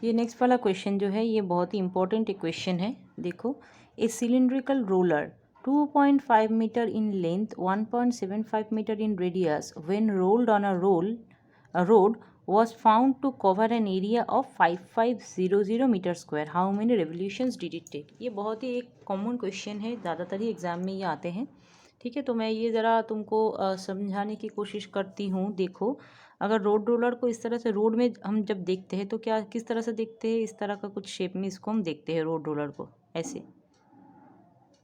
ये नेक्स्ट वाला क्वेश्चन जो है ये बहुत ही इंपॉर्टेंट क्वेश्चन है। देखो, a cylindrical roller 2.5 metre in length 1.75 metre in radius when rolled on a road was found to cover an area of 5500 metre square. How many revolutions did it take. ये बहुत ही एक common question है, ज़्यादातर ही exam में ये आते हैं। ठीक है, तो मैं ये ज़रा तुमको समझाने की कोशिश करती हूँ। देखो, अगर रोड रोलर को इस तरह से रोड में हम जब देखते हैं तो क्या किस तरह से देखते हैं, इस तरह का कुछ शेप में इसको हम देखते हैं। रोड रोलर को ऐसे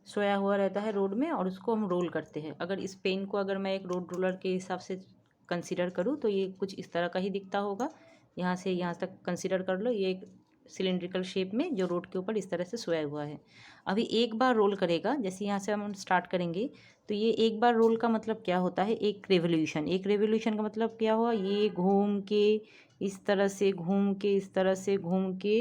सोया हुआ रहता है रोड में और उसको हम रोल करते हैं। अगर इस पेन को अगर मैं एक रोड रोलर के हिसाब से कंसीडर करूँ तो ये कुछ इस तरह का ही दिखता होगा। यहाँ से यहाँ तक कंसीडर कर लो, ये एक सिलिंड्रिकल शेप में जो रोड के ऊपर इस तरह से सोया हुआ है। अभी एक बार रोल करेगा, जैसे यहाँ से हम स्टार्ट करेंगे तो ये एक बार रोल का मतलब क्या होता है, एक रेवोल्यूशन। एक रेवोल्यूशन का मतलब क्या हुआ, ये घूम के इस तरह से घूम के इस तरह से घूम के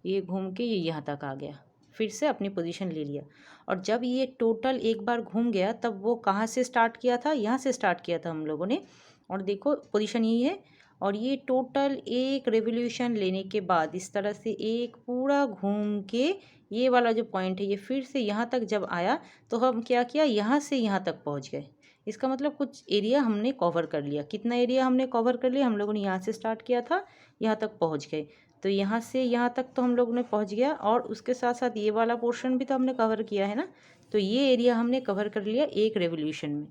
ये यहाँ तक आ गया, फिर से अपनी पोजीशन ले लिया। और जब ये टोटल एक बार घूम गया तब वो कहाँ से स्टार्ट किया था, यहाँ से स्टार्ट किया था हम लोगों ने। और देखो पोजीशन यही है। और ये टोटल एक रेवोल्यूशन लेने के बाद इस तरह से एक पूरा घूम के ये वाला जो पॉइंट है ये फिर से यहाँ तक जब आया तो हम क्या किया, यहाँ से यहाँ तक पहुँच गए। इसका मतलब कुछ एरिया हमने कवर कर लिया। कितना एरिया हमने कवर कर लिया, हम लोगों ने यहाँ से स्टार्ट किया था, यहाँ तक पहुँच गए। तो यहाँ से यहाँ तक तो हम लोगों ने पहुँच गया और उसके साथ साथ ये वाला पोर्शन भी तो हमने कवर किया है ना। तो ये एरिया हमने कवर कर लिया एक रेवोल्यूशन में।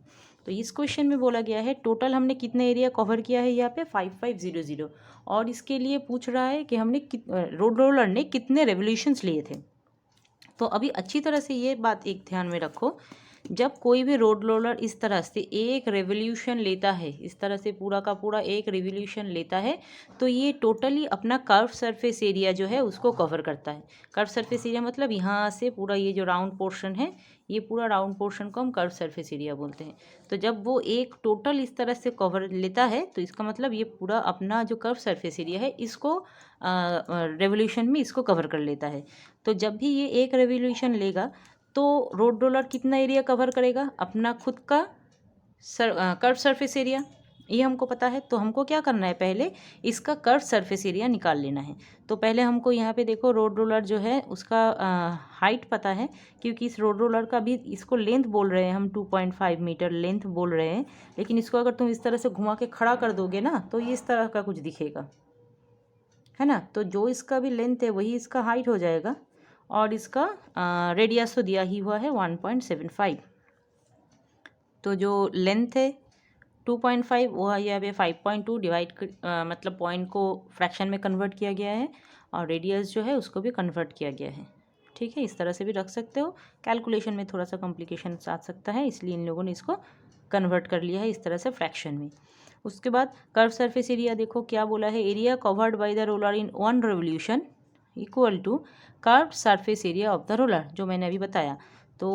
तो इस क्वेश्चन में बोला गया है टोटल हमने कितना एरिया कवर किया है यहाँ पे 5500। और इसके लिए पूछ रहा है कि हमने रोड रोलर ने कितने रेवोल्यूशंस लिए थे। तो अभी अच्छी तरह से ये बात एक ध्यान में रखो, जब कोई भी रोड रोलर इस तरह से एक रेवोल्यूशन लेता है, इस तरह से पूरा का पूरा एक रेवोल्यूशन लेता है, तो ये टोटली अपना कर्व सरफेस एरिया जो है उसको कवर करता है। कर्व सरफेस एरिया मतलब यहाँ से पूरा ये जो राउंड पोर्शन है, ये पूरा राउंड पोर्शन को हम कर्व सरफेस एरिया बोलते हैं। तो जब वो एक टोटल इस तरह से कवर लेता है तो इसका मतलब ये पूरा अपना जो कर्व सरफेस एरिया है इसको रेवोल्यूशन में इसको कवर कर लेता है। तो जब भी ये एक रेवोल्यूशन लेगा तो रोड रोलर कितना एरिया कवर करेगा, अपना खुद का कर्व सरफेस एरिया, ये हमको पता है। तो हमको क्या करना है, पहले इसका कर्व सरफेस एरिया निकाल लेना है। तो पहले हमको यहाँ पे देखो रोड रोलर जो है उसका हाइट पता है, क्योंकि इस रोड रोलर का भी इसको लेंथ बोल रहे हैं हम, 2.5 मीटर लेंथ बोल रहे हैं। लेकिन इसको अगर तुम इस तरह से घुमा के खड़ा कर दोगे ना तो ये इस तरह का कुछ दिखेगा, है ना। तो जो इसका भी लेंथ है वही इसका हाइट हो जाएगा। और इसका रेडियस तो दिया ही हुआ है 1.75। तो जो लेंथ है 2.5 वो है यहाँ पे 5.2 डिवाइड मतलब पॉइंट को फ्रैक्शन में कन्वर्ट किया गया है और रेडियस जो है उसको भी कन्वर्ट किया गया है। ठीक है, इस तरह से भी रख सकते हो। कैलकुलेशन में थोड़ा सा कॉम्प्लिकेशन आ सकता है, इसलिए इन लोगों ने इसको कन्वर्ट कर लिया है इस तरह से फ्रैक्शन में। उसके बाद कर्व सरफेस एरिया देखो क्या बोला है, area covered by the roller in one revolution equal to curve surface area of the roller, जो मैंने अभी बताया। तो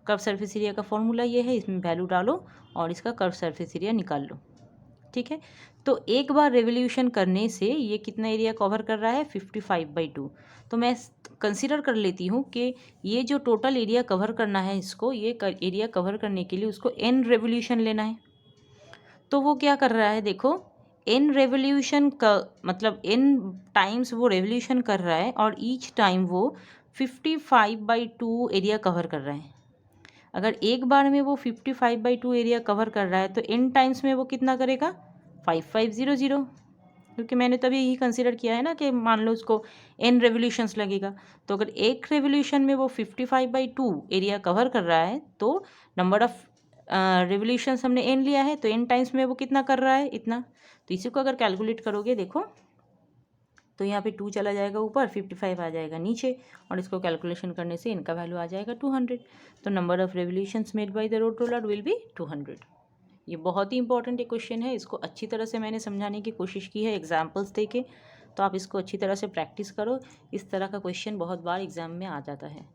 कर्व सरफेस एरिया का फॉर्मूला ये है, इसमें वैल्यू डालो और इसका कर्व सरफेस एरिया निकाल लो। ठीक है, तो एक बार रेवोल्यूशन करने से ये कितना एरिया कवर कर रहा है, 55/2। तो मैं कंसीडर कर लेती हूँ कि ये जो टोटल एरिया कवर करना है इसको, ये एरिया कवर करने के लिए उसको n रेवोल्यूशन लेना है। तो वो क्या कर रहा है, देखो n रेवोल्यूशन का मतलब n टाइम्स वो रेवोल्यूशन कर रहा है और ईच टाइम वो 55/2 एरिया कवर कर रहा है। अगर एक बार में वो 55/2 एरिया कवर कर रहा है तो n टाइम्स में वो कितना करेगा, 5500, क्योंकि मैंने तभी यही कंसीडर किया है ना कि मान लो उसको n रेवोल्यूशंस लगेगा। तो अगर एक रेवोल्यूशन में वो 55/2 एरिया कवर कर रहा है तो नंबर ऑफ रेवोल्यूशंस हमने n लिया है, तो n टाइम्स में वो कितना कर रहा है, इतना। तो इसी को अगर कैलकुलेट करोगे देखो तो यहाँ पे 2 चला जाएगा ऊपर, 55 आ जाएगा नीचे, और इसको कैलकुलेशन करने से इनका वैल्यू आ जाएगा 200। तो number of revolutions made by the road roller will be 200। ये बहुत ही इंपॉर्टेंट एक क्वेश्चन है, इसको अच्छी तरह से मैंने समझाने की कोशिश की है एग्जाम्पल्स देके। तो आप इसको अच्छी तरह से प्रैक्टिस करो, इस तरह का क्वेश्चन बहुत बार एग्जाम में आ जाता है।